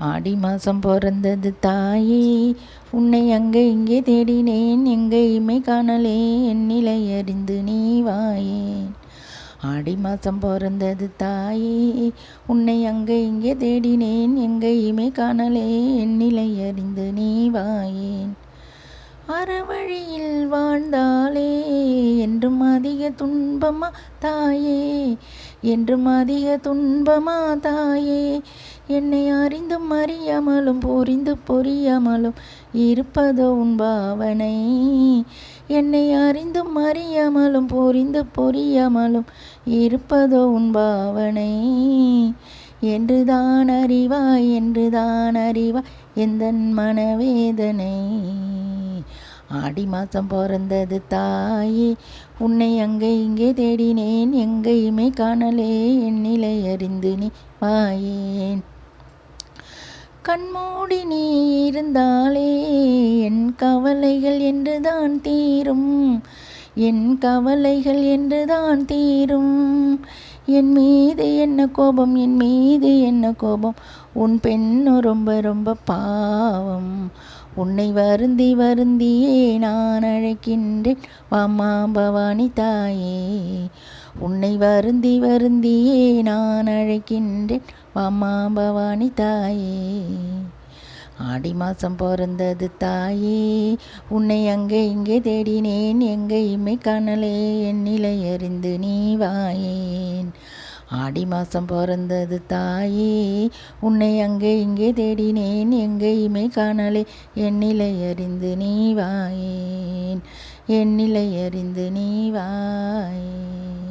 ஆடி மாதம் பிறந்தது தாயே, உன்னை அங்கே இங்கே தேடினேன், எங்கேயுமே காணலே, என் நிலை அறிந்து நீ வாயேன். ஆடி மாதம் பிறந்தது தாயே, உன்னை அங்கே இங்கே தேடினேன், எங்கேயுமே காணலே, என் நிலை அறிந்து நீ வாயேன். அறவழியில் வாழ்ந்தாலே என்றும் அதிக துன்பமா தாயே, என்றும் அதிக துன்பமா தாயே. என்னை அறிந்தும் அறியாமலும் புரிந்து புரியாமலும் இருப்பதோ உன் பாவனை. என்னை அறிந்தும் அறியாமலும் புரிந்து புரியாமலும் இருப்பதோ உன் பாவனை. என்றுதான் அறிவாய், என்றுதான் அறிவாய் எந்தன் மனவேதனை. ஆடி மாதம் பிறந்தது தாயே, உன்னை அங்கே இங்கே தேடினேன், எங்கேயுமே காணலே, என் நிலை அறிந்து நீ வாயேன். கண்மூடி நீ இருந்தாலே என் கவலைகள் என்றுதான் தீரும், என் கவலைகள் என்றுதான் தீரும். என் மீது என்ன கோபம், என் மீது என்ன கோபம், உன் பெண்ணு ரொம்ப ரொம்ப பாவம். உன்னை வருந்தி வருந்தியே நான் அழைக்கின்றேன், வாமா பவானி தாயே. உன்னை வருந்தி வருந்தியே நான் அழைக்கின்றேன், வாமா பவானி தாயே. ஆடி மாதம் பிறந்தது தாயே, உன்னை அங்கே இங்கே தேடினேன், எங்கேயுமே காணலே, என் நிலை அறிந்து நீ வாயேன். ஆடி மாதம் பிறந்தது தாயே, உன்னை அங்கே இங்கே தேடினேன், எங்கேயுமே காணலே, என் நிலை அறிந்து நீ வாயேன், என் நிலை அறிந்து நீ வாயேன்.